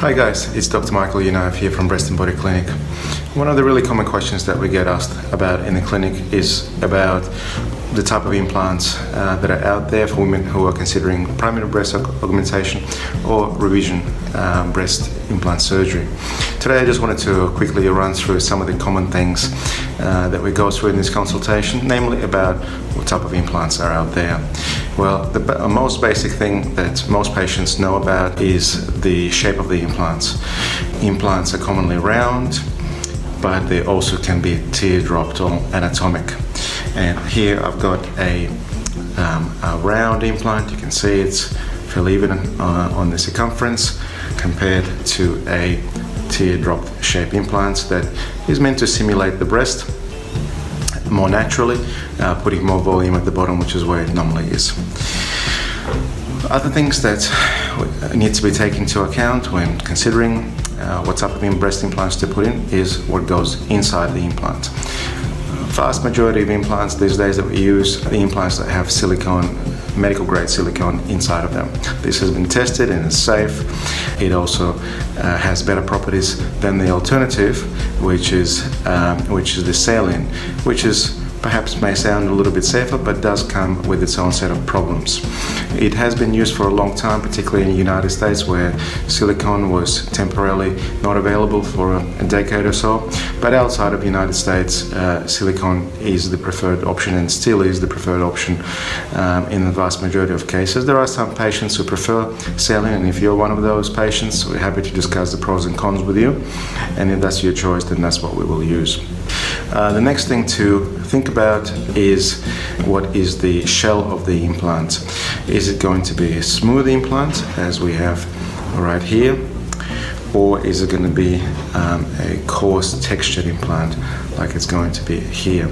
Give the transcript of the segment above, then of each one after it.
Hi guys, it's Dr. Michael Unayev here from Breast and Body Clinic. One of the really common questions that we get asked about in the clinic is about the type of implants that are out there for women who are considering primary breast augmentation or revision breast implant surgery. Today I just wanted to quickly run through some of the common things that we go through in this consultation, namely about what type of implants are out there. Well, the most basic thing that most patients know about is the shape of the implants. Implants are commonly round, but they also can be teardropped or anatomic. And here I've got a round implant. You can see it's fairly even on the circumference compared to a teardrop shape implant that is meant to simulate the breast more naturally, putting more volume at the bottom, which is where it normally is. Other things that need to be taken into account when considering what type of breast implants to put in is what goes inside the implant. Vast majority of implants these days that we use are the implants that have silicone, medical grade silicone inside of them. This has been tested and is safe. It also has better properties than the alternative, which is the saline, which is perhaps may sound a little bit safer, but does come with its own set of problems. It has been used for a long time, particularly in the United States, where silicone was temporarily not available for a decade or so. But outside of the United States, silicone is the preferred option and still is the preferred option in the vast majority of cases. There are some patients who prefer saline, and if you're one of those patients, we're happy to discuss the pros and cons with you. And if that's your choice, then that's what we will use. The next thing to think about is what is the shell of the implant. Is it going to be a smooth implant, as we have right here, or is it going to be a coarse textured implant like it's going to be here?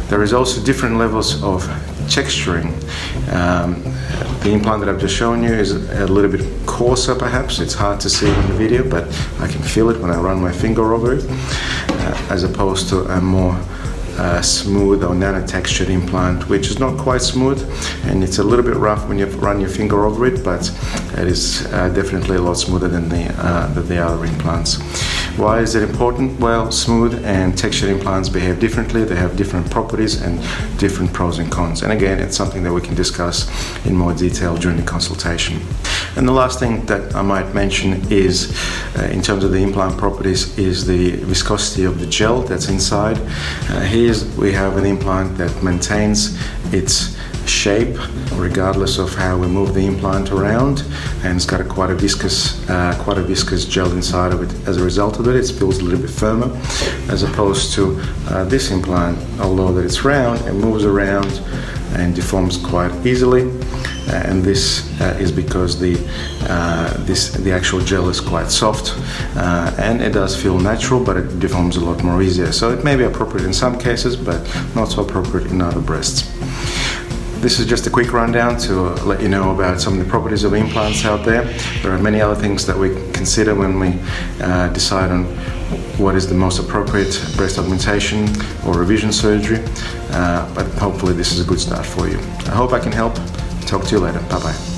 There is also different levels of texturing. The implant that I've just shown you is a little bit coarser perhaps. It's hard to see on the video, but I can feel it when I run my finger over it, as opposed to a more smooth or nano-textured implant, which is not quite smooth, and it's a little bit rough when you run your finger over it, but it is definitely a lot smoother than the other implants. Why is it important? Well, smooth and textured implants behave differently. They have different properties and different pros and cons. And again, it's something that we can discuss in more detail during the consultation. And the last thing that I might mention is, in terms of the implant properties, is the viscosity of the gel that's inside. Here we have an implant that maintains its shape regardless of how we move the implant around, and it's got quite a viscous gel inside of it. As a result of it, it feels a little bit firmer, as opposed to this implant. Although that it's round, it moves around and deforms quite easily, and this is because the actual gel is quite soft, and it does feel natural, but it deforms a lot more easier. So it may be appropriate in some cases, but not so appropriate in other breasts. This is just a quick rundown to let you know about some of the properties of implants out there. There are many other things that we consider when we decide on what is the most appropriate breast augmentation or revision surgery, but hopefully this is a good start for you. I hope I can help. Talk to you later. Bye-bye.